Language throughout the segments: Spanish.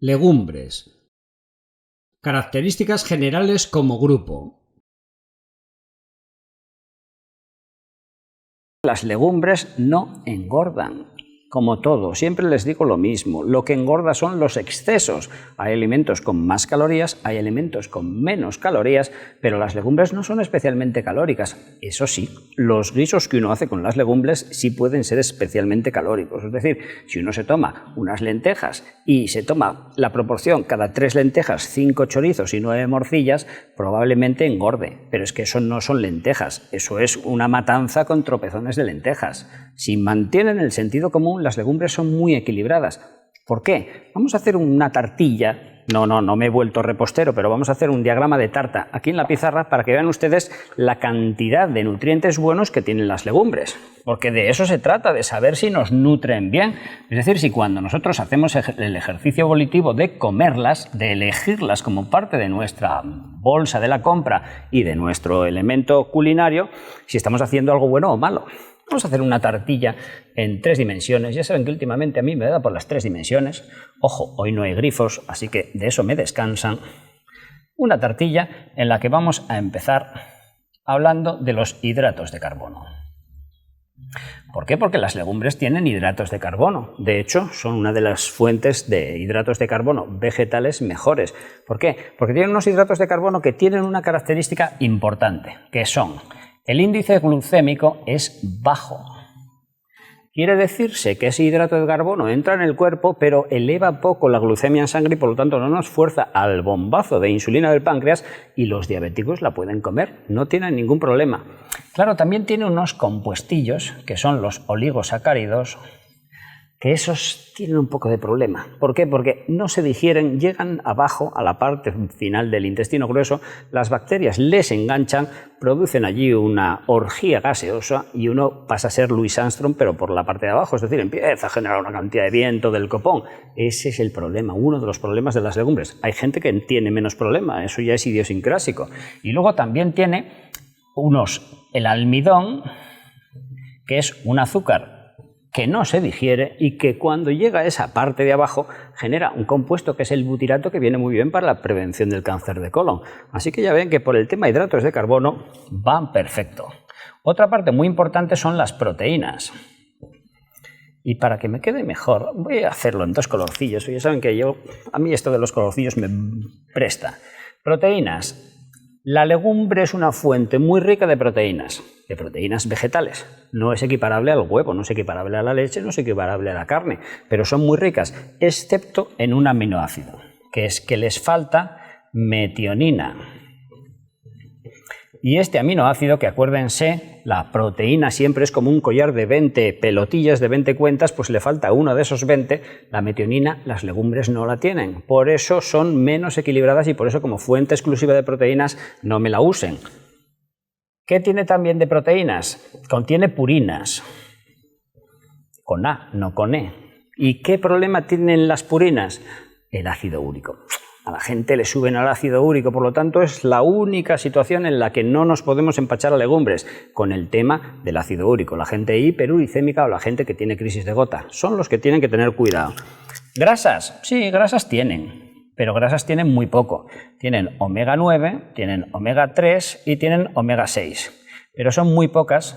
Legumbres. Características generales como grupo. Las legumbres no engordan. Como todo, siempre les digo lo mismo, lo que engorda son los excesos. Hay alimentos con más calorías, hay alimentos con menos calorías, pero las legumbres no son especialmente calóricas. Eso sí, los guisos que uno hace con las legumbres sí pueden ser especialmente calóricos. Es decir, si uno se toma unas lentejas y se toma la proporción cada 3 lentejas, 5 chorizos y 9 morcillas, probablemente engorde. Pero es que eso no son lentejas, eso es una matanza con tropezones de lentejas. Si mantienen el sentido común, las legumbres son muy equilibradas. ¿Por qué? Vamos a hacer una tartilla. No me he vuelto repostero, pero vamos a hacer un diagrama de tarta aquí en la pizarra para que vean ustedes la cantidad de nutrientes buenos que tienen las legumbres. Porque de eso se trata, de saber si nos nutren bien. Es decir, si cuando nosotros hacemos el ejercicio volitivo de comerlas, de elegirlas como parte de nuestra bolsa de la compra y de nuestro elemento culinario, si estamos haciendo algo bueno o malo. Vamos a hacer una tartilla en 3 dimensiones. Ya saben que últimamente a mí me da por las 3 dimensiones. Ojo, hoy no hay grifos, así que de eso me descansan. Una tortilla en la que vamos a empezar hablando de los hidratos de carbono. ¿Por qué? Porque las legumbres tienen hidratos de carbono. De hecho, son una de las fuentes de hidratos de carbono vegetales mejores. ¿Por qué? Porque tienen unos hidratos de carbono que tienen una característica importante, que son: el índice glucémico es bajo. Quiere decirse que ese hidrato de carbono entra en el cuerpo, pero eleva poco la glucemia en sangre y por lo tanto no nos fuerza al bombazo de insulina del páncreas, y los diabéticos la pueden comer, no tienen ningún problema. Claro, también tiene unos compuestillos, que son los oligosacáridos, que esos tienen un poco de problema. ¿Por qué? Porque no se digieren, llegan abajo, a la parte final del intestino grueso, las bacterias les enganchan, producen allí una orgía gaseosa y uno pasa a ser Louis Armstrong, pero por la parte de abajo, es decir, empieza a generar una cantidad de viento del copón. Ese es el problema, uno de los problemas de las legumbres. Hay gente que tiene menos problema, eso ya es idiosincrásico. Y luego también tiene el almidón, que es un azúcar que no se digiere y que cuando llega a esa parte de abajo genera un compuesto que es el butirato, que viene muy bien para la prevención del cáncer de colon. Así que ya ven que por el tema de hidratos de carbono van perfecto. Otra parte muy importante son las proteínas. Y para que me quede mejor voy a hacerlo en 2 colorcillos. Ya saben que a mí esto de los colorcillos me presta. Proteínas. La legumbre es una fuente muy rica de proteínas vegetales. No es equiparable al huevo, no es equiparable a la leche, no es equiparable a la carne, pero son muy ricas, excepto en un aminoácido, que es que les falta metionina. Y este aminoácido, que acuérdense, la proteína siempre es como un collar de 20 pelotillas, de 20 cuentas, pues le falta uno de esos 20, la metionina, las legumbres no la tienen. Por eso son menos equilibradas y por eso como fuente exclusiva de proteínas no me la usen. ¿Qué tiene también de proteínas? Contiene purinas, con A, no con E. ¿Y qué problema tienen las purinas? El ácido úrico. A la gente le suben al ácido úrico, por lo tanto es la única situación en la que no nos podemos empachar a legumbres, con el tema del ácido úrico. La gente hiperuricémica o la gente que tiene crisis de gota son los que tienen que tener cuidado. ¿Grasas? Sí, grasas tienen, pero grasas tienen muy poco. Tienen omega 9, tienen omega 3 y tienen omega 6, pero son muy pocas.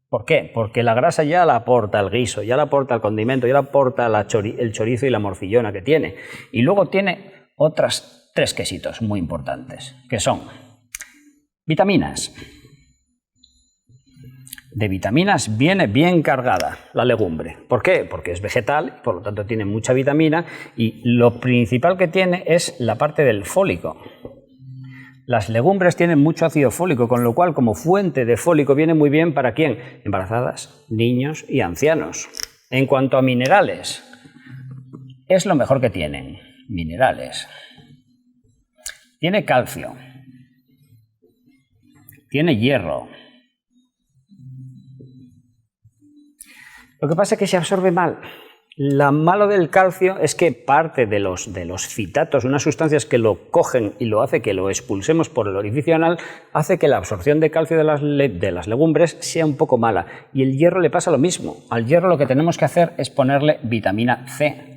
¿Por qué? Porque la grasa ya la aporta el guiso, ya la aporta el condimento, ya la aporta el chorizo y la morcillona que tiene. Y luego tiene otras 3 quesitos muy importantes, que son vitaminas. De vitaminas viene bien cargada la legumbre. ¿Por qué? Porque es vegetal, por lo tanto tiene mucha vitamina, y lo principal que tiene es la parte del fólico. Las legumbres tienen mucho ácido fólico, con lo cual como fuente de fólico viene muy bien ¿para quién? Embarazadas, niños y ancianos. En cuanto a minerales, es lo mejor que tienen. Minerales. Tiene calcio. Tiene hierro. Lo que pasa es que se absorbe mal. Lo malo del calcio es que parte de los citatos, unas sustancias que lo cogen y lo hace que lo expulsemos por el orificio anal, hace que la absorción de calcio de las legumbres sea un poco mala. Y el hierro le pasa lo mismo. Al hierro lo que tenemos que hacer es ponerle vitamina C.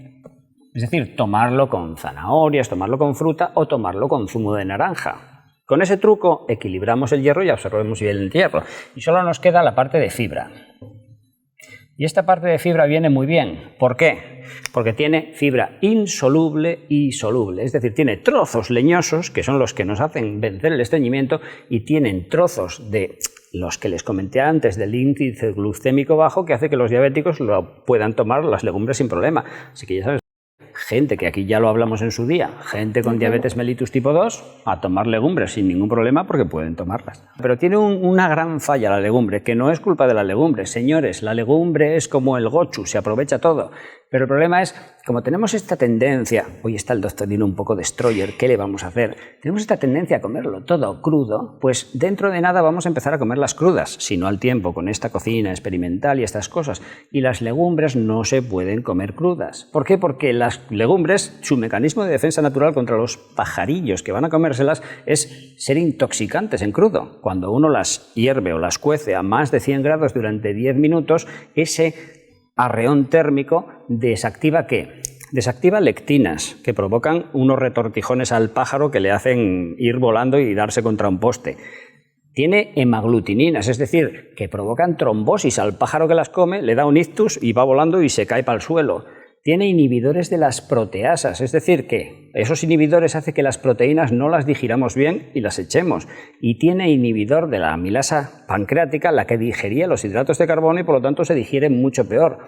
Es decir, tomarlo con zanahorias, tomarlo con fruta o tomarlo con zumo de naranja. Con ese truco equilibramos el hierro y absorbemos bien el hierro. Y solo nos queda la parte de fibra. Y esta parte de fibra viene muy bien. ¿Por qué? Porque tiene fibra insoluble y soluble. Es decir, tiene trozos leñosos, que son los que nos hacen vencer el estreñimiento, y tienen trozos de los que les comenté antes del índice glucémico bajo, que hace que los diabéticos lo puedan tomar las legumbres sin problema. Así que ya sabes, gente, que aquí ya lo hablamos en su día, gente con diabetes mellitus tipo 2, a tomar legumbres sin ningún problema porque pueden tomarlas. Pero tiene una gran falla la legumbre, que no es culpa de la legumbre. Señores, la legumbre es como el gochu, se aprovecha todo. Pero el problema es, como tenemos esta tendencia, hoy está el doctor Dino un poco destroyer, ¿qué le vamos a hacer? Tenemos esta tendencia a comerlo todo crudo, pues dentro de nada vamos a empezar a comerlas crudas, si no al tiempo, con esta cocina experimental y estas cosas. Y las legumbres no se pueden comer crudas. ¿Por qué? Porque las legumbres, su mecanismo de defensa natural contra los pajarillos que van a comérselas es ser intoxicantes en crudo. Cuando uno las hierve o las cuece a más de 100 grados durante 10 minutos, ese arreón térmico desactiva ¿qué? Desactiva lectinas, que provocan unos retortijones al pájaro que le hacen ir volando y darse contra un poste. Tiene hemaglutininas, es decir, que provocan trombosis al pájaro que las come, le da un ictus y va volando y se cae para el suelo. Tiene inhibidores de las proteasas, es decir, que esos inhibidores hacen que las proteínas no las digiramos bien y las echemos. Y tiene inhibidor de la amilasa pancreática, la que digería los hidratos de carbono y por lo tanto se digieren mucho peor.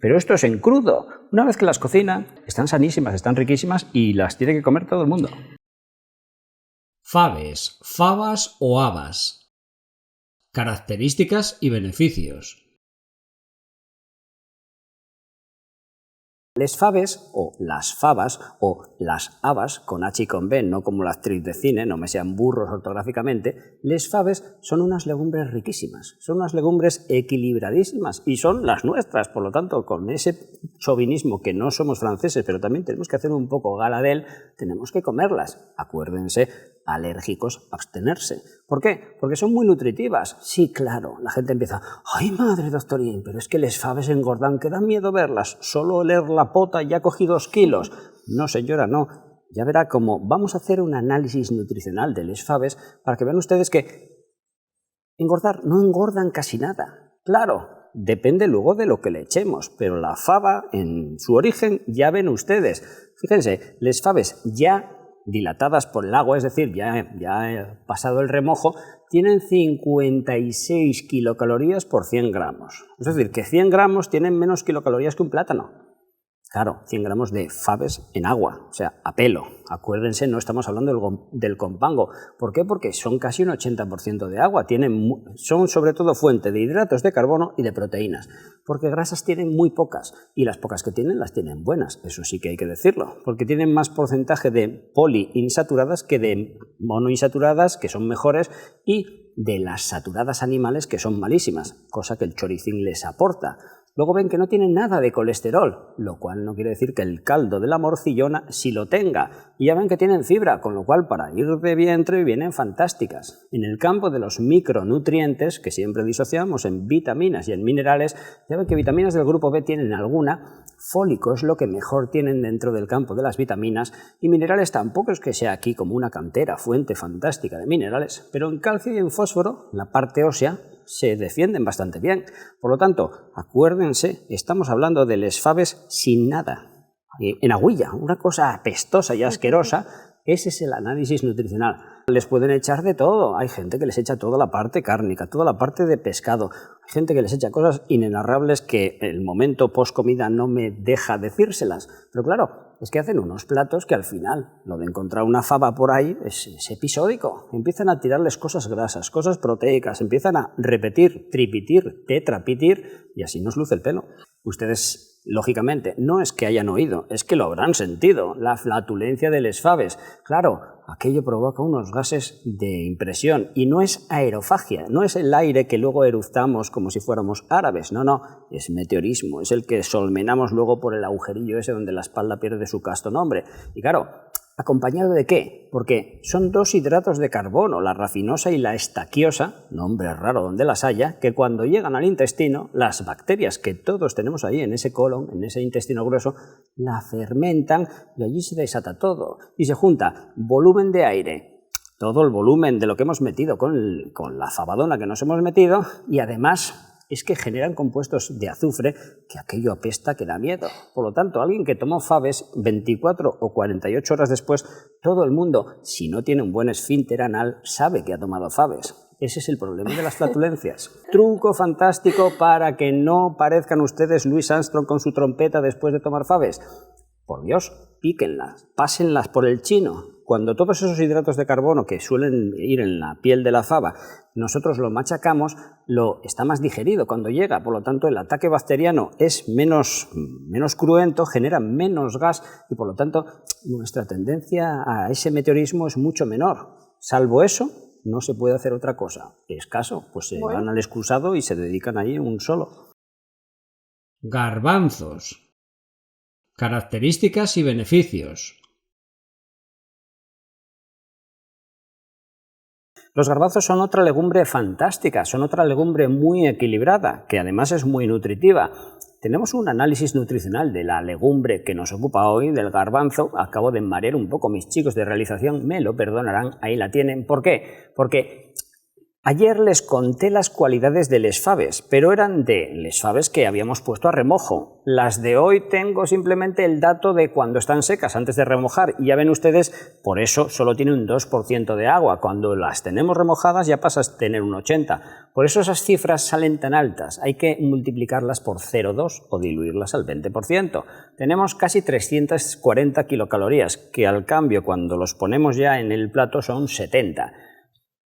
Pero esto es en crudo. Una vez que las cocinan, están sanísimas, están riquísimas y las tiene que comer todo el mundo. Faves, fabas o habas. Características y beneficios. Les faves, o las fabas, o las habas, con H y con B, no como la actriz de cine, no me sean burros ortográficamente, les faves son unas legumbres riquísimas, son unas legumbres equilibradísimas y son las nuestras, por lo tanto, con ese chauvinismo que no somos franceses, pero también tenemos que hacer un poco gala de él, tenemos que comerlas. Acuérdense, alérgicos, abstenerse. ¿Por qué? Porque son muy nutritivas. Sí, claro, la gente empieza, ¡ay, madre, doctorín! Pero es que les faves engordan, que da miedo verlas, solo oler la pota ya cogí 2 kilos. No, señora, no. Ya verá cómo vamos a hacer un análisis nutricional de les faves para que vean ustedes que engordar no engordan casi nada. Claro, depende luego de lo que le echemos, pero la fava en su origen ya ven ustedes. Fíjense, les faves ya dilatadas por el agua, es decir, ya he pasado el remojo, tienen 56 kilocalorías por 100 gramos. Es decir, que 100 gramos tienen menos kilocalorías que un plátano. Claro, 100 gramos de faves en agua, o sea, a pelo. Acuérdense, no estamos hablando del compango. ¿Por qué? Porque son casi un 80% de agua. Son sobre todo fuente de hidratos de carbono y de proteínas. Porque grasas tienen muy pocas y las pocas que tienen las tienen buenas. Eso sí que hay que decirlo. Porque tienen más porcentaje de poliinsaturadas que de monoinsaturadas, que son mejores, y de las saturadas animales, que son malísimas. Cosa que el choricín les aporta. Luego ven que no tienen nada de colesterol, lo cual no quiere decir que el caldo de la morcillona sí lo tenga. Y ya ven que tienen fibra, con lo cual para ir de vientre vienen fantásticas. En el campo de los micronutrientes, que siempre disociamos en vitaminas y en minerales, ya ven que vitaminas del grupo B tienen alguna, fólico es lo que mejor tienen dentro del campo de las vitaminas, y minerales tampoco es que sea aquí como una cantera, fuente fantástica de minerales, pero en calcio y en fósforo, la parte ósea, se defienden bastante bien. Por lo tanto, acuérdense, estamos hablando de les faves sin nada. En agüilla, una cosa apestosa y asquerosa, ese es el análisis nutricional. Les pueden echar de todo. Hay gente que les echa toda la parte cárnica, toda la parte de pescado. Hay gente que les echa cosas inenarrables que el momento post comida no me deja decírselas. Pero claro, es que hacen unos platos que al final, lo de encontrar una fava por ahí es episódico. Empiezan a tirarles cosas grasas, cosas proteicas, empiezan a repetir, tripitir, tetrapitir y así nos luce el pelo. Ustedes, lógicamente, no es que hayan oído, es que lo habrán sentido, la flatulencia de les faves. Claro, aquello provoca unos gases de impresión y no es aerofagia, no es el aire que luego eructamos como si fuéramos árabes, no, es meteorismo, es el que solmenamos luego por el agujerillo ese donde la espalda pierde su casto nombre. Y claro, ¿Acompañado de qué? Porque son dos hidratos de carbono, la rafinosa y la estaquiosa, nombre raro donde las haya, que cuando llegan al intestino, las bacterias que todos tenemos ahí en ese colon, en ese intestino grueso, la fermentan y allí se desata todo. Y se junta volumen de aire, todo el volumen de lo que hemos metido con la fabadona que nos hemos metido, y además es que generan compuestos de azufre que aquello apesta que da miedo. Por lo tanto, alguien que tomó faves 24 o 48 horas después, todo el mundo, si no tiene un buen esfínter anal, sabe que ha tomado faves. Ese es el problema de las flatulencias. Truco fantástico para que no parezcan ustedes Louis Armstrong con su trompeta después de tomar faves. Por Dios, píquenlas, pásenlas por el chino. Cuando todos esos hidratos de carbono que suelen ir en la piel de la fava, nosotros lo machacamos, está más digerido cuando llega, por lo tanto el ataque bacteriano es menos cruento, genera menos gas y por lo tanto nuestra tendencia a ese meteorismo es mucho menor. Salvo eso, no se puede hacer otra cosa. Escaso, pues se van al excusado y se dedican allí un solo. Garbanzos. Características y beneficios. Los garbanzos son otra legumbre fantástica, son otra legumbre muy equilibrada, que además es muy nutritiva. Tenemos un análisis nutricional de la legumbre que nos ocupa hoy, del garbanzo. Acabo de marear un poco, mis chicos de realización me lo perdonarán, ahí la tienen. ¿Por qué? Porque ayer les conté las cualidades de les faves, pero eran de les faves que habíamos puesto a remojo. Las de hoy tengo simplemente el dato de cuando están secas, antes de remojar, y ya ven ustedes, por eso solo tiene un 2% de agua. Cuando las tenemos remojadas ya pasa a tener un 80%. Por eso esas cifras salen tan altas. Hay que multiplicarlas por 0,2 o diluirlas al 20%. Tenemos casi 340 kilocalorías, que al cambio cuando los ponemos ya en el plato son 70.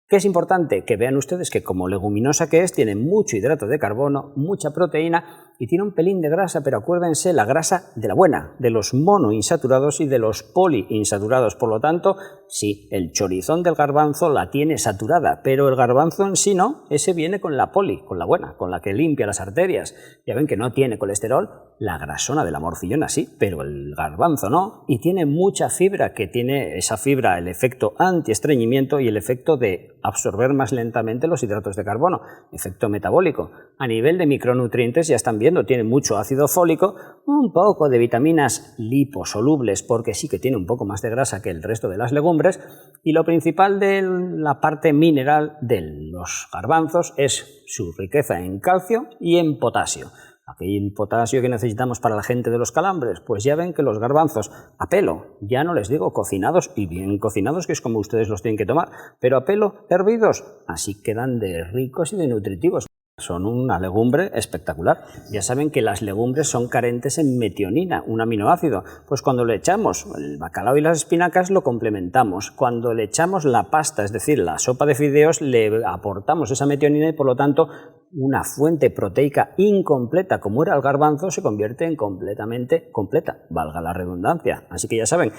¿Qué es importante? Que vean ustedes que como leguminosa que es, tiene mucho hidrato de carbono, mucha proteína y tiene un pelín de grasa, pero acuérdense, la grasa de la buena, de los monoinsaturados y de los poliinsaturados. Por lo tanto, sí, el chorizón del garbanzo la tiene saturada, pero el garbanzo en sí no, ese viene con la poli, con la buena, con la que limpia las arterias. Ya ven que no tiene colesterol, la grasona de la morcillona sí, pero el garbanzo no, y tiene mucha fibra, que tiene esa fibra el efecto antiestreñimiento y el efecto de absorber más lentamente los hidratos de carbono, efecto metabólico. A nivel de micronutrientes ya están viendo, tiene mucho ácido fólico, un poco de vitaminas liposolubles porque sí que tiene un poco más de grasa que el resto de las legumbres, y lo principal de la parte mineral de los garbanzos es su riqueza en calcio y en potasio. Aquel potasio que necesitamos para la gente de los calambres, pues ya ven que los garbanzos a pelo, ya no les digo cocinados y bien cocinados, que es como ustedes los tienen que tomar, pero a pelo hervidos, así quedan de ricos y de nutritivos. Son una legumbre espectacular. Ya saben que las legumbres son carentes en metionina, un aminoácido. Pues cuando le echamos el bacalao y las espinacas lo complementamos. Cuando le echamos la pasta, es decir, la sopa de fideos, le aportamos esa metionina y por lo tanto una fuente proteica incompleta como era el garbanzo se convierte en completamente completa, valga la redundancia. Así que ya saben,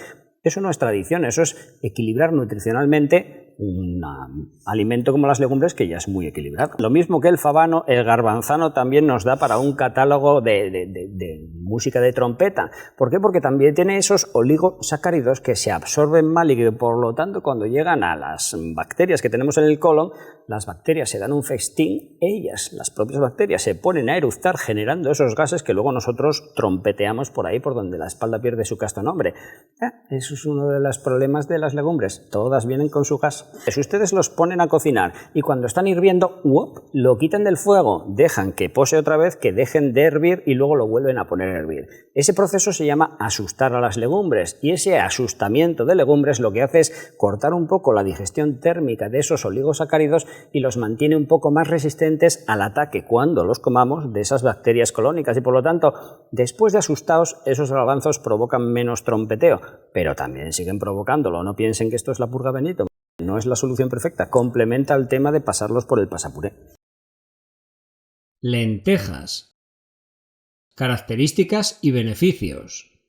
eso no es tradición, eso es equilibrar nutricionalmente un alimento como las legumbres que ya es muy equilibrado. Lo mismo que el fabano, el garbanzano también nos da para un catálogo de música de trompeta. ¿Por qué? Porque también tiene esos oligosacáridos que se absorben mal y que por lo tanto cuando llegan a las bacterias que tenemos en el colon, las bacterias se dan un festín, ellas, las propias bacterias, se ponen a eructar generando esos gases que luego nosotros trompeteamos por ahí por donde la espalda pierde su casto nombre. Eso es uno de los problemas de las legumbres, todas vienen con su gas. Si ustedes los ponen a cocinar y cuando están hirviendo, lo quitan del fuego, dejan que pose otra vez, que dejen de hervir y luego lo vuelven a poner a hervir. Ese proceso se llama asustar a las legumbres y ese asustamiento de legumbres lo que hace es cortar un poco la digestión térmica de esos oligosacáridos y los mantiene un poco más resistentes al ataque cuando los comamos de esas bacterias colónicas y por lo tanto, después de asustados, esos garbanzos provocan menos trompeteo, pero también siguen provocándolo. No piensen que esto es la purga Benito. No es la solución perfecta, complementa el tema de pasarlos por el pasapuré. Lentejas. Características y beneficios.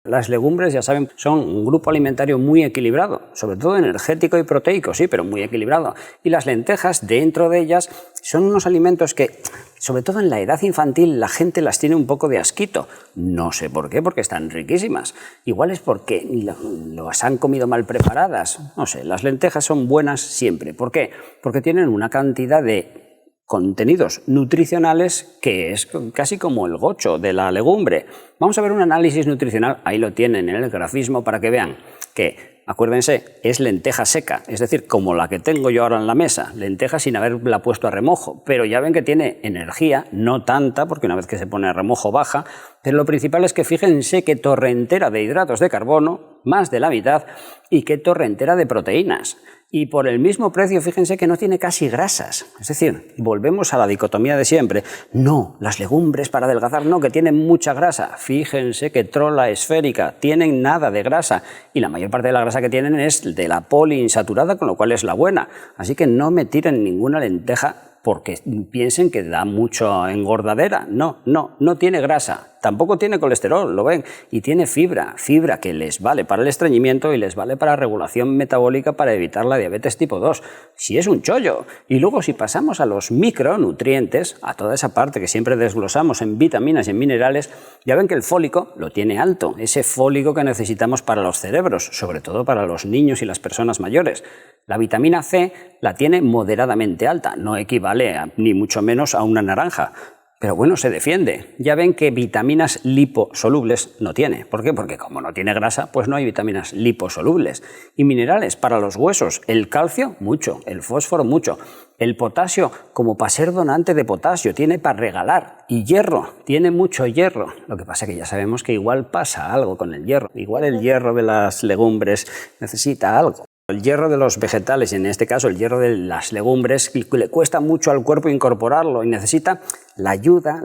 Las legumbres, ya saben, son un grupo alimentario muy equilibrado, sobre todo energético y proteico, sí, pero muy equilibrado. Y las lentejas, dentro de ellas, son unos alimentos que, sobre todo en la edad infantil, la gente las tiene un poco de asquito. No sé por qué, porque están riquísimas. Igual es porque las han comido mal preparadas. No sé, las lentejas son buenas siempre. ¿Por qué? Porque tienen una cantidad de contenidos nutricionales que es casi como el gocho de la legumbre. Vamos a ver un análisis nutricional, ahí lo tienen en el grafismo para que vean que, acuérdense, es lenteja seca, es decir, como la que tengo yo ahora en la mesa, lenteja sin haberla puesto a remojo, pero ya ven que tiene energía, no tanta, porque una vez que se pone a remojo baja, pero lo principal es que fíjense qué torrentera de hidratos de carbono, más de la mitad, y qué torrentera de proteínas. Y por el mismo precio, fíjense que no tiene casi grasas. Es decir, volvemos a la dicotomía de siempre. No, las legumbres para adelgazar no, que tienen mucha grasa. Fíjense que trola esférica, tienen nada de grasa. Y la mayor parte de la grasa que tienen es de la poliinsaturada, con lo cual es la buena. Así que no me tiren ninguna lenteja porque piensen que da mucho engordadera. No tiene grasa. Tampoco tiene colesterol, lo ven, y tiene fibra que les vale para el estreñimiento y les vale para regulación metabólica para evitar la diabetes tipo 2. Si es un chollo. Y luego si pasamos a los micronutrientes, a toda esa parte que siempre desglosamos en vitaminas y en minerales, ya ven que el fólico lo tiene alto, ese fólico que necesitamos para los cerebros, sobre todo para los niños y las personas mayores. La vitamina C la tiene moderadamente alta, no equivale ni mucho menos a una naranja. Pero bueno, se defiende. Ya ven que vitaminas liposolubles no tiene. ¿Por qué? Porque como no tiene grasa, pues no hay vitaminas liposolubles. Y minerales para los huesos. El calcio, mucho. El fósforo, mucho. El potasio, como para ser donante de potasio, tiene para regalar. Y hierro, tiene mucho hierro. Lo que pasa es que ya sabemos que igual pasa algo con el hierro. Igual el hierro de las legumbres necesita algo. El hierro de los vegetales, en este caso el hierro de las legumbres, le cuesta mucho al cuerpo incorporarlo y necesita la ayuda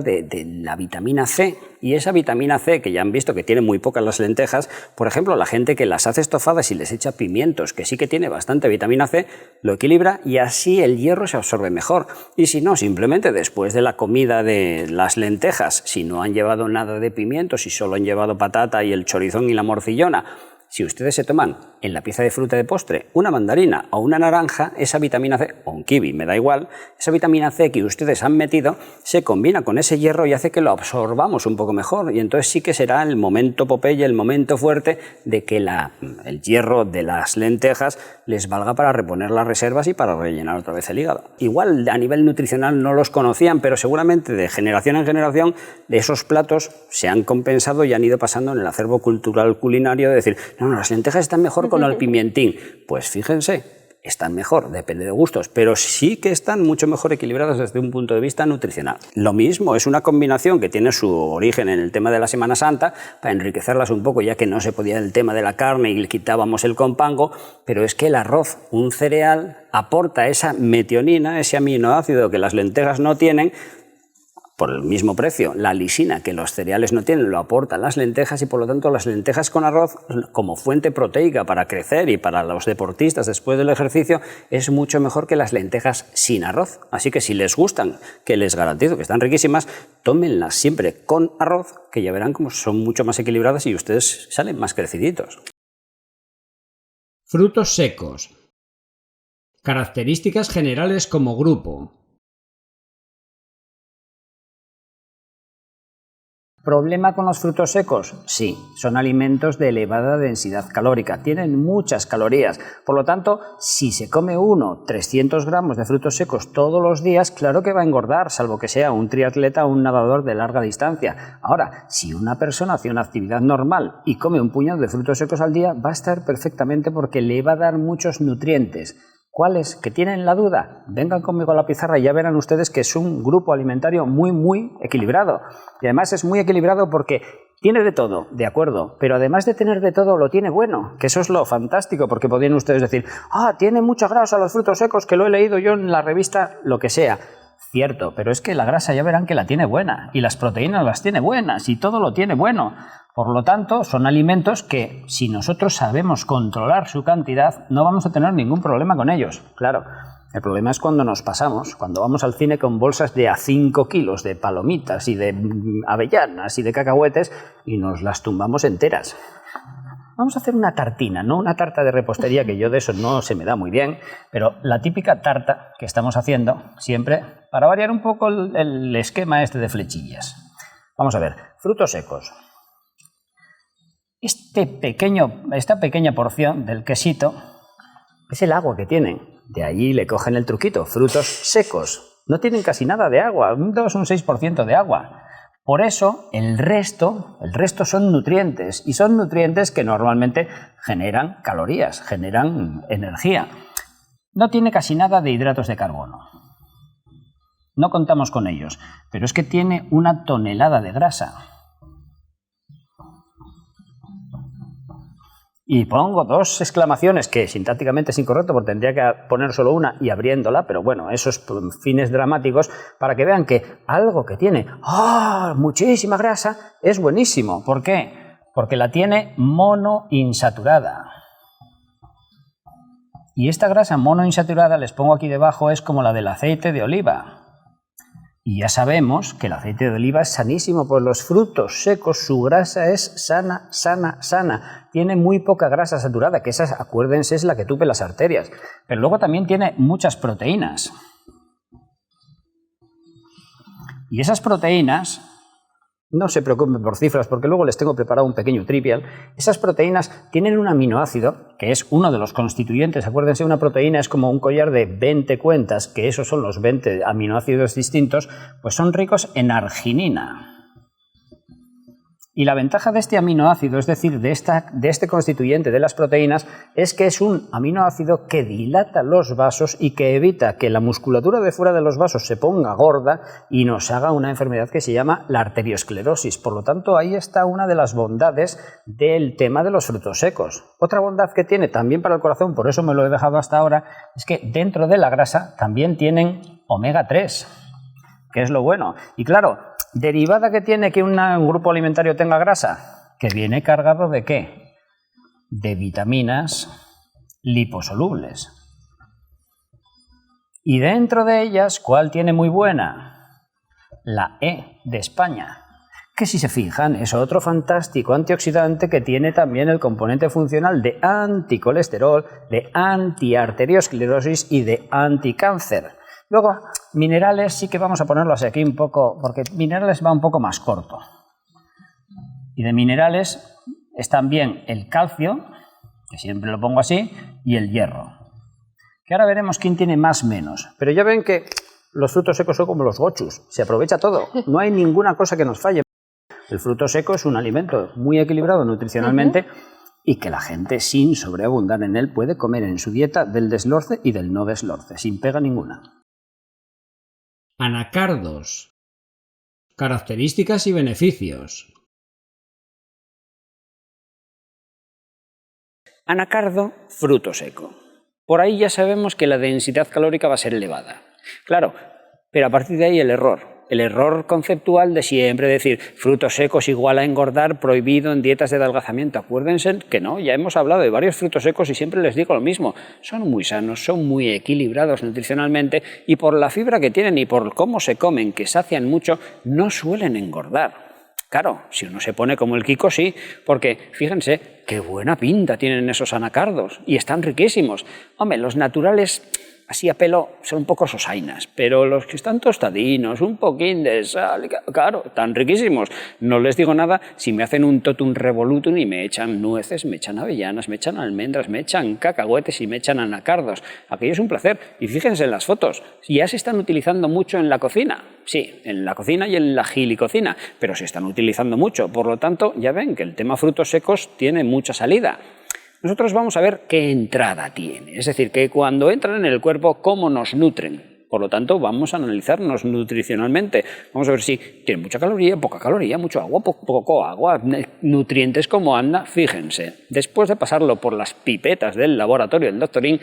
de la vitamina C. Y esa vitamina C, que ya han visto que tiene muy pocas las lentejas, por ejemplo, la gente que las hace estofadas y les echa pimientos, que sí que tiene bastante vitamina C, lo equilibra y así el hierro se absorbe mejor. Y si no, simplemente después de la comida de las lentejas, si no han llevado nada de pimientos, si solo han llevado patata y el chorizón y la morcillona, si ustedes se toman en la pieza de fruta de postre una mandarina o una naranja, esa vitamina C, o un kiwi, me da igual, esa vitamina C que ustedes han metido se combina con ese hierro y hace que lo absorbamos un poco mejor. Y entonces sí que será el momento Popeye, el momento fuerte de que el hierro de las lentejas les valga para reponer las reservas y para rellenar otra vez el hígado. Igual a nivel nutricional no los conocían, pero seguramente de generación en generación esos platos se han compensado y han ido pasando en el acervo cultural culinario de decir, no, las lentejas están mejor con el pimentín. Pues fíjense, están mejor, depende de gustos, pero sí que están mucho mejor equilibradas desde un punto de vista nutricional. Lo mismo, es una combinación que tiene su origen en el tema de la Semana Santa, para enriquecerlas un poco, ya que no se podía el tema de la carne y le quitábamos el compango, pero es que el arroz, un cereal, aporta esa metionina, ese aminoácido que las lentejas no tienen, por el mismo precio. La lisina, que los cereales no tienen, lo aportan las lentejas y por lo tanto las lentejas con arroz como fuente proteica para crecer y para los deportistas después del ejercicio es mucho mejor que las lentejas sin arroz. Así que si les gustan, que les garantizo que están riquísimas, tómenlas siempre con arroz, que ya verán cómo son mucho más equilibradas y ustedes salen más creciditos. Frutos secos. Características generales como grupo. ¿Problema con los frutos secos? Sí, son alimentos de elevada densidad calórica, tienen muchas calorías, por lo tanto, si se come 300 gramos de frutos secos todos los días, claro que va a engordar, salvo que sea un triatleta o un nadador de larga distancia. Ahora, si una persona hace una actividad normal y come un puñado de frutos secos al día, va a estar perfectamente porque le va a dar muchos nutrientes. ¿Cuáles? ¿Que tienen la duda? Vengan conmigo a la pizarra y ya verán ustedes que es un grupo alimentario muy equilibrado. Y además es muy equilibrado porque tiene de todo, de acuerdo, pero además de tener de todo, lo tiene bueno, que eso es lo fantástico, porque podrían ustedes decir, tiene mucha grasa los frutos secos, que lo he leído yo en la revista, lo que sea. Cierto, pero es que la grasa ya verán que la tiene buena, y las proteínas las tiene buenas, y todo lo tiene bueno. Por lo tanto, son alimentos que, si nosotros sabemos controlar su cantidad, no vamos a tener ningún problema con ellos. Claro, El problema es cuando nos pasamos, cuando vamos al cine con bolsas de a 5 kilos de palomitas y de avellanas y de cacahuetes y nos las tumbamos enteras. Vamos a hacer una tartina, no una tarta de repostería, que yo de eso no se me da muy bien, pero la típica tarta que estamos haciendo siempre para variar un poco el esquema este de flechillas. Vamos a ver, frutos secos. Esta pequeña porción del quesito es el agua que tienen. De allí le cogen el truquito, frutos secos. No tienen casi nada de agua, un 2 o un 6% de agua. Por eso el resto son nutrientes, y son nutrientes que normalmente generan calorías, generan energía. No tiene casi nada de hidratos de carbono. No contamos con ellos, pero es que tiene 1 tonelada de grasa. Y pongo 2 exclamaciones, que sintácticamente es incorrecto porque tendría que poner solo una y abriéndola, pero bueno, esos fines dramáticos para que vean que algo que tiene muchísima grasa es buenísimo. ¿Por qué? Porque la tiene monoinsaturada. Y esta grasa monoinsaturada, les pongo aquí debajo, es como la del aceite de oliva. Y ya sabemos que el aceite de oliva es sanísimo, pues los frutos secos, su grasa es sana, sana, sana. Tiene muy poca grasa saturada, que esa, acuérdense, es la que tupe las arterias. Pero luego también tiene muchas proteínas. Y esas proteínas, no se preocupen por cifras, porque luego les tengo preparado un pequeño trivial. Esas proteínas tienen un aminoácido, que es uno de los constituyentes. Acuérdense, una proteína es como un collar de 20 cuentas, que esos son los 20 aminoácidos distintos, pues son ricos en arginina. Y la ventaja de este aminoácido, es decir, de este constituyente de las proteínas, es que es un aminoácido que dilata los vasos y que evita que la musculatura de fuera de los vasos se ponga gorda y nos haga una enfermedad que se llama la arteriosclerosis. Por lo tanto, ahí está una de las bondades del tema de los frutos secos. Otra bondad que tiene también para el corazón, por eso me lo he dejado hasta ahora, es que dentro de la grasa también tienen omega 3, que es lo bueno. Y claro, ¿derivada que tiene que un grupo alimentario tenga grasa? Que viene cargado ¿de qué? De vitaminas liposolubles. Y dentro de ellas, ¿cuál tiene muy buena? La E de España, que si se fijan es otro fantástico antioxidante que tiene también el componente funcional de anticolesterol, de antiarteriosclerosis y de anticáncer. Luego, minerales sí que vamos a ponerlos aquí un poco, porque minerales va un poco más corto. Y de minerales están bien el calcio, que siempre lo pongo así, y el hierro. Que ahora veremos quién tiene más menos. Pero ya ven que los frutos secos son como los gochus, se aprovecha todo, no hay ninguna cosa que nos falle. El fruto seco es un alimento muy equilibrado nutricionalmente y que la gente, sin sobreabundar en él, puede comer en su dieta del deslorce y del no deslorce, sin pega ninguna. Anacardos. Características y beneficios. Anacardo, fruto seco. Por ahí ya sabemos que la densidad calórica va a ser elevada. Claro, pero a partir de ahí el error. El error conceptual de siempre decir frutos secos igual a engordar, prohibido en dietas de adelgazamiento. Acuérdense que no, ya hemos hablado de varios frutos secos y siempre les digo lo mismo. Son muy sanos, son muy equilibrados nutricionalmente y por la fibra que tienen y por cómo se comen, que sacian mucho, no suelen engordar. Claro, si uno se pone como el Kiko, sí, porque fíjense qué buena pinta tienen esos anacardos y están riquísimos. Hombre, los naturales así a pelo son un poco sosainas, pero los que están tostadinos, un poquín de sal, claro, están riquísimos. No les digo nada si me hacen un totum revolutum y me echan nueces, me echan avellanas, me echan almendras, me echan cacahuetes y me echan anacardos. Aquello es un placer. Y fíjense en las fotos, ya se están utilizando mucho en la cocina. Sí, en la cocina y en la gilicocina, pero se están utilizando mucho. Por lo tanto, ya ven que el tema frutos secos tiene mucha salida. Nosotros vamos a ver qué entrada tiene, es decir, que cuando entran en el cuerpo, cómo nos nutren. Por lo tanto, vamos a analizarnos nutricionalmente. Vamos a ver si tiene mucha caloría, poca caloría, mucho agua, poco agua, nutrientes como anda. Fíjense, después de pasarlo por las pipetas del laboratorio del doctorín,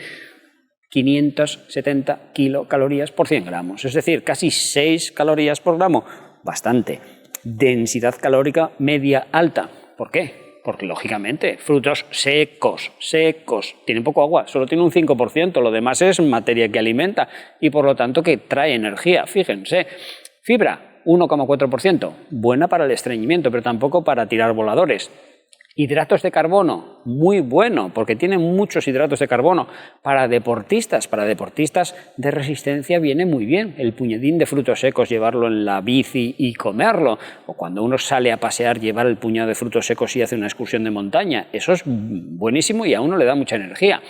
570 kilocalorías por 100 gramos, es decir, casi 6 calorías por gramo, bastante. Densidad calórica media alta. ¿Por qué? Porque, lógicamente, frutos secos, tienen poco agua, solo tiene un 5%, lo demás es materia que alimenta y, por lo tanto, que trae energía. Fíjense, fibra, 1,4%, buena para el estreñimiento, pero tampoco para tirar voladores. Hidratos de carbono, muy bueno, porque tienen muchos hidratos de carbono. Para deportistas de resistencia viene muy bien el puñadín de frutos secos, llevarlo en la bici y comerlo. O cuando uno sale a pasear, llevar el puñado de frutos secos y hace una excursión de montaña. Eso es buenísimo y a uno le da mucha energía.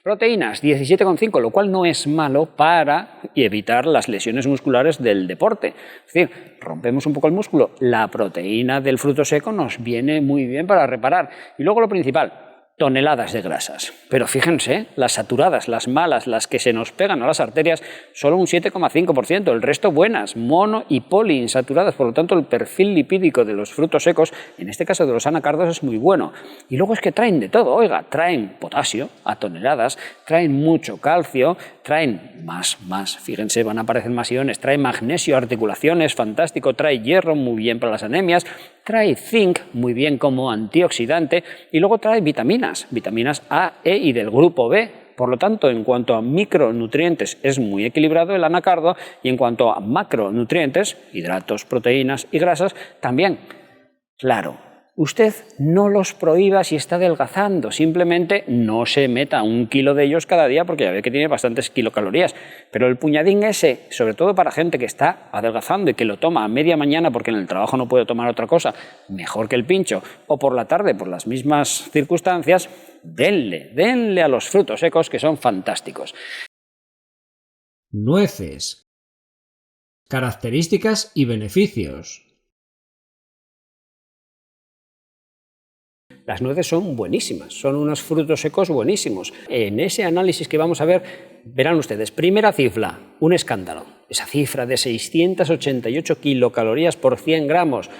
Proteínas, 17,5, lo cual no es malo para evitar las lesiones musculares del deporte. Es decir, rompemos un poco el músculo, la proteína del fruto seco nos viene muy bien para reparar. Y luego lo principal, toneladas de grasas. Pero fíjense, las saturadas, las malas, las que se nos pegan a las arterias, solo un 7,5%, el resto buenas, mono y poliinsaturadas, por lo tanto el perfil lipídico de los frutos secos, en este caso de los anacardos, es muy bueno. Y luego es que traen de todo, oiga, traen potasio a toneladas, traen mucho calcio, traen más, fíjense, van a aparecer más iones, trae magnesio, articulaciones, fantástico, trae hierro, muy bien para las anemias, trae zinc, muy bien como antioxidante, y luego trae vitaminas A, E y del grupo B. Por lo tanto, en cuanto a micronutrientes es muy equilibrado el anacardo y en cuanto a macronutrientes, hidratos, proteínas y grasas, también. Claro, usted no los prohíba si está adelgazando, simplemente no se meta 1 kilo de ellos cada día porque ya ve que tiene bastantes kilocalorías. Pero el puñadín ese, sobre todo para gente que está adelgazando y que lo toma a media mañana porque en el trabajo no puede tomar otra cosa mejor que el pincho, o por la tarde por las mismas circunstancias, denle a los frutos secos que son fantásticos. Nueces. Características y beneficios. Las nueces son buenísimas, son unos frutos secos buenísimos. En ese análisis que vamos a ver, verán ustedes, primera cifra, un escándalo. Esa cifra de 688 kilocalorías por 100 gramos.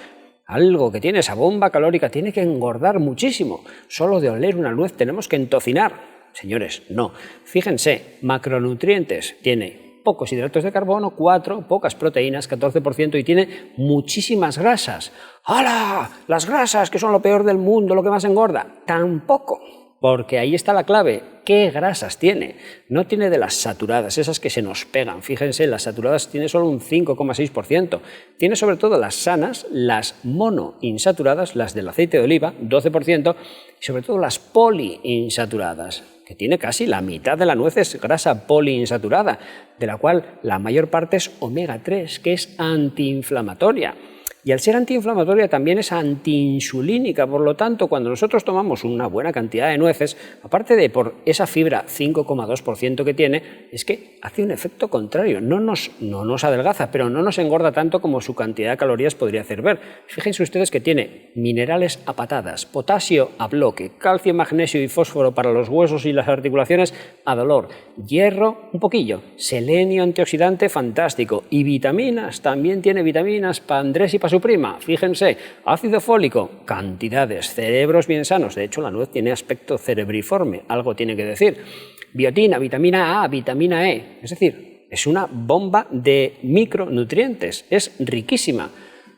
Algo que tiene esa bomba calórica tiene que engordar muchísimo. Solo de oler una nuez tenemos que entocinar. Señores, no. Fíjense, macronutrientes tiene pocos hidratos de carbono, 4, pocas proteínas, 14%, y tiene muchísimas grasas. ¡Hala! Las grasas, que son lo peor del mundo, lo que más engorda. Tampoco, porque ahí está la clave. ¿Qué grasas tiene? No tiene de las saturadas, esas que se nos pegan. Fíjense, las saturadas tiene solo un 5,6%. Tiene sobre todo las sanas, las monoinsaturadas, las del aceite de oliva, 12%, y sobre todo las poliinsaturadas, que tiene casi la mitad de la nuez es grasa poliinsaturada, de la cual la mayor parte es omega 3, que es antiinflamatoria. Y al ser antiinflamatoria también es antiinsulínica, por lo tanto, cuando nosotros tomamos una buena cantidad de nueces, aparte de por esa fibra 5,2% que tiene, es que hace un efecto contrario, no nos adelgaza, pero no nos engorda tanto como su cantidad de calorías podría hacer ver. Fíjense ustedes que tiene minerales a patadas, potasio a bloque, calcio, magnesio y fósforo para los huesos y las articulaciones a dolor, hierro un poquillo, selenio antioxidante fantástico y vitaminas, también tiene vitaminas para Andrés y para su prima, fíjense, ácido fólico, cantidades, cerebros bien sanos, de hecho la nuez tiene aspecto cerebriforme, algo tiene que decir, biotina, vitamina A, vitamina E, es decir, es una bomba de micronutrientes, es riquísima.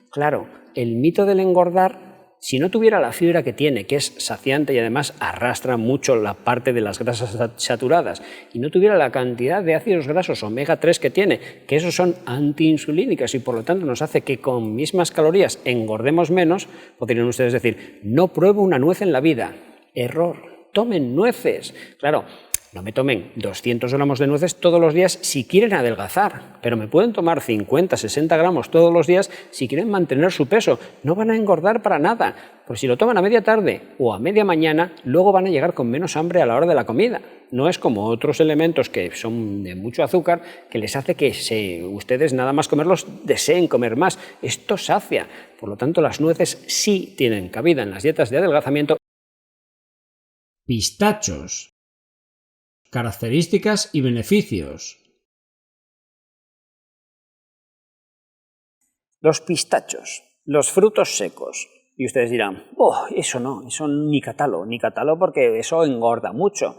Claro, el mito del engordar, si no tuviera la fibra que tiene, que es saciante y además arrastra mucho la parte de las grasas saturadas, y no tuviera la cantidad de ácidos grasos omega 3 que tiene, que esos son antiinsulínicos y por lo tanto nos hace que con mismas calorías engordemos menos, podrían ustedes decir, no pruebo una nuez en la vida. Error, tomen nueces. Claro, no me tomen 200 gramos de nueces todos los días si quieren adelgazar, pero me pueden tomar 50, 60 gramos todos los días si quieren mantener su peso. No van a engordar para nada, pues si lo toman a media tarde o a media mañana, luego van a llegar con menos hambre a la hora de la comida. No es como otros elementos que son de mucho azúcar que les hace que ustedes nada más comerlos deseen comer más. Esto sacia. Por lo tanto, las nueces sí tienen cabida en las dietas de adelgazamiento. Pistachos. Características y beneficios. Los pistachos, los frutos secos. Y ustedes dirán, eso no, eso ni catalo porque eso engorda mucho.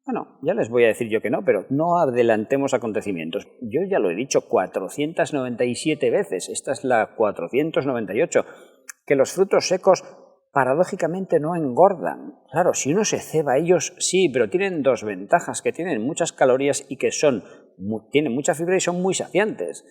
Bueno, ya les voy a decir yo que no, pero no adelantemos acontecimientos. Yo ya lo he dicho 497 veces, esta es la 498, que los frutos secos paradójicamente no engordan. Claro, si uno se ceba ellos sí, pero tienen dos ventajas, que tienen muchas calorías y que tienen mucha fibra y son muy saciantes.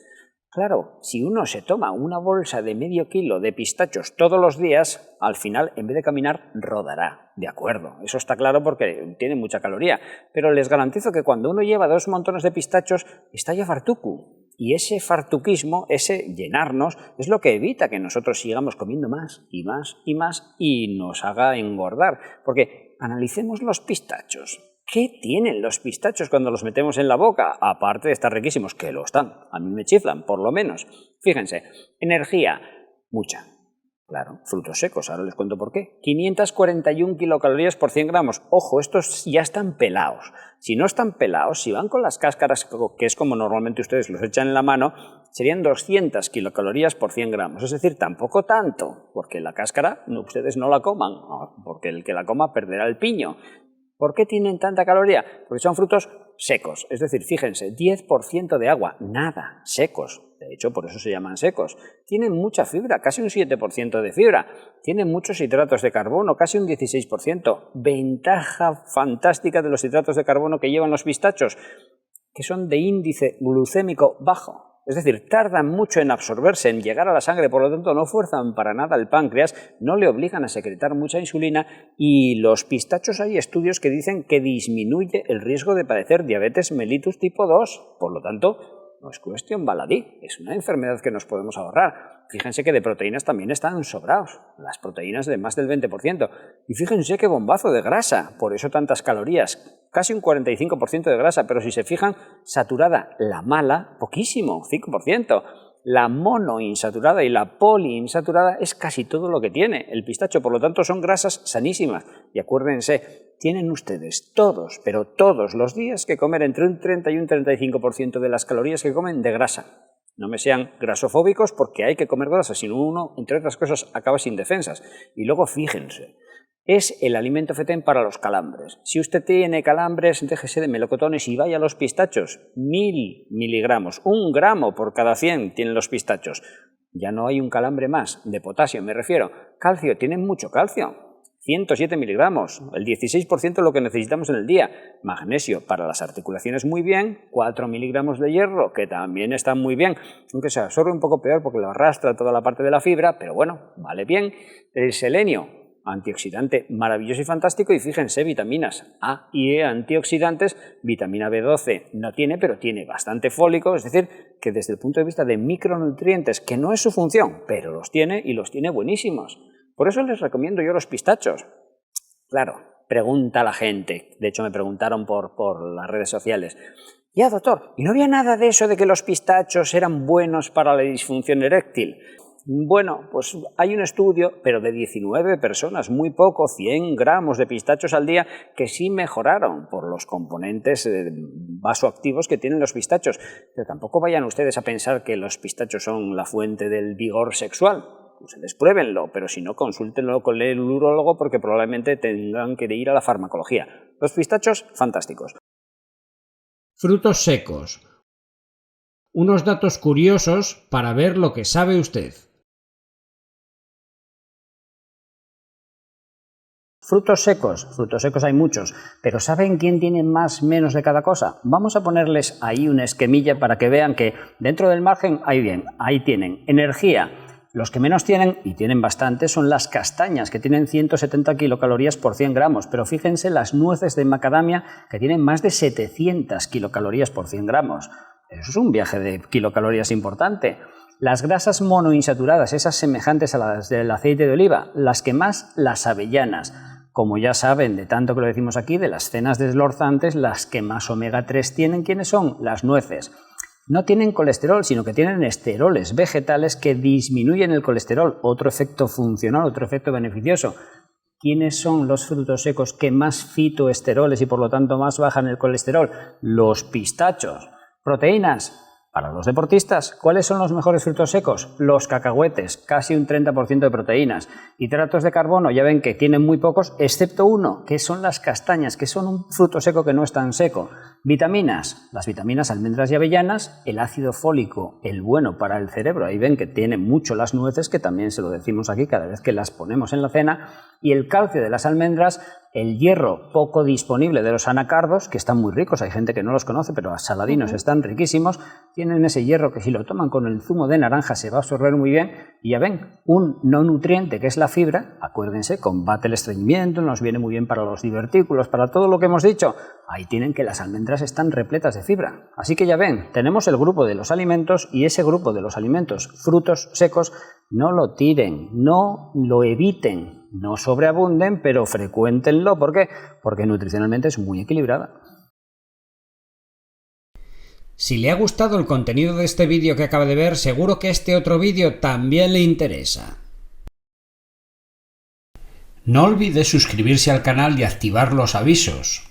Claro, si uno se toma una bolsa de medio kilo de pistachos todos los días, al final, en vez de caminar, rodará. De acuerdo, eso está claro porque tiene mucha caloría. Pero les garantizo que cuando uno lleva 2 montones de pistachos, está ya fartuku. Y ese fartuquismo, ese llenarnos, es lo que evita que nosotros sigamos comiendo más y más y más y nos haga engordar. Porque analicemos los pistachos. ¿Qué tienen los pistachos cuando los metemos en la boca? Aparte de estar riquísimos, que lo están, a mí me chiflan, por lo menos. Fíjense, energía, mucha. Claro, frutos secos, ahora les cuento por qué. 541 kilocalorías por 100 gramos. Ojo, estos ya están pelados. Si no están pelados, si van con las cáscaras, que es como normalmente ustedes los echan en la mano, serían 200 kilocalorías por 100 gramos. Es decir, tampoco tanto, porque la cáscara ustedes no la coman, porque el que la coma perderá el piño. ¿Por qué tienen tanta caloría? Porque son frutos secos, es decir, fíjense, 10% de agua, nada, secos. De hecho, por eso se llaman secos. Tienen mucha fibra, casi un 7% de fibra. Tienen muchos hidratos de carbono, casi un 16%. Ventaja fantástica de los hidratos de carbono que llevan los pistachos, que son de índice glucémico bajo. Es decir, tardan mucho en absorberse, en llegar a la sangre, por lo tanto no fuerzan para nada el páncreas, no le obligan a secretar mucha insulina y los pistachos hay estudios que dicen que disminuye el riesgo de padecer diabetes mellitus tipo 2. Por lo tanto, no es cuestión baladí, es una enfermedad que nos podemos ahorrar. Fíjense que de proteínas también están sobrados, las proteínas de más del 20%. Y fíjense qué bombazo de grasa, por eso tantas calorías, casi un 45% de grasa, pero si se fijan, saturada, la mala, poquísimo, 5%. La monoinsaturada y la poliinsaturada es casi todo lo que tiene el pistacho, por lo tanto son grasas sanísimas. Y acuérdense, tienen ustedes todos, pero todos los días que comer entre un 30 y un 35% de las calorías que comen de grasa. No me sean grasofóbicos porque hay que comer grasa, sino uno, entre otras cosas, acaba sin defensas. Y luego fíjense, es el alimento fetén para los calambres. Si usted tiene calambres, déjese de melocotones y vaya a los pistachos. 1000 miligramos, 1 gramo por cada 100 tienen los pistachos. Ya no hay un calambre más, de potasio me refiero. Calcio, tienen mucho calcio. 107 miligramos, el 16% de lo que necesitamos en el día. Magnesio, para las articulaciones muy bien. 4 miligramos de hierro, que también está muy bien, aunque se absorbe un poco peor porque lo arrastra toda la parte de la fibra, pero bueno, vale bien. El selenio, antioxidante maravilloso y fantástico, y fíjense, vitaminas A y E antioxidantes, vitamina B12 no tiene, pero tiene bastante fólico, es decir, que desde el punto de vista de micronutrientes, que no es su función, pero los tiene y los tiene buenísimos. Por eso les recomiendo yo los pistachos. Claro, pregunta la gente, de hecho me preguntaron por las redes sociales, ya doctor, ¿y no había nada de eso de que los pistachos eran buenos para la disfunción eréctil? Bueno, pues hay un estudio, pero de 19 personas, muy poco, 100 gramos de pistachos al día, que sí mejoraron por los componentes vasoactivos que tienen los pistachos. Pero tampoco vayan ustedes a pensar que los pistachos son la fuente del vigor sexual. Ustedes pruébenlo, pero si no, consúltenlo con el urólogo porque probablemente tengan que ir a la farmacología. Los pistachos, fantásticos. Frutos secos. Unos datos curiosos para ver lo que sabe usted. Frutos secos hay muchos, pero ¿saben quién tiene más menos de cada cosa? Vamos a ponerles ahí una esquemilla para que vean que dentro del margen, ahí tienen energía. Los que menos tienen, y tienen bastante, son las castañas, que tienen 170 kilocalorías por 100 gramos, pero fíjense las nueces de macadamia, que tienen más de 700 kilocalorías por 100 gramos. Eso es un viaje de kilocalorías importante. Las grasas monoinsaturadas, esas semejantes a las del aceite de oliva, las que más, las avellanas. Como ya saben, de tanto que lo decimos aquí, de las cenas deslorsantes, las que más omega 3 tienen, ¿quiénes son? Las nueces. No tienen colesterol, sino que tienen esteroles vegetales que disminuyen el colesterol, otro efecto funcional, otro efecto beneficioso. ¿Quiénes son los frutos secos que más fitoesteroles y por lo tanto más bajan el colesterol? Los pistachos. Proteínas. Para los deportistas, ¿cuáles son los mejores frutos secos? Los cacahuetes, casi un 30% de proteínas. Hidratos de carbono, ya ven que tienen muy pocos, excepto uno, que son las castañas, que son un fruto seco que no es tan seco. Vitaminas, las vitaminas almendras y avellanas, el ácido fólico, el bueno para el cerebro, ahí ven que tiene mucho las nueces, que también se lo decimos aquí cada vez que las ponemos en la cena, y el calcio de las almendras, el hierro poco disponible de los anacardos, que están muy ricos, hay gente que no los conoce, pero los saladinos están riquísimos, tienen ese hierro que si lo toman con el zumo de naranja se va a absorber muy bien, y ya ven, un no nutriente que es la fibra, acuérdense, combate el estreñimiento, nos viene muy bien para los divertículos, para todo lo que hemos dicho, ahí tienen que las almendras están repletas de fibra. Así que ya ven, tenemos el grupo de los alimentos y ese grupo de los alimentos, frutos secos, no lo tiren, no lo eviten, no sobreabunden, pero frecuéntenlo. ¿Por qué? Porque nutricionalmente es muy equilibrada. Si le ha gustado el contenido de este vídeo que acaba de ver, seguro que este otro vídeo también le interesa. No olvide suscribirse al canal y activar los avisos.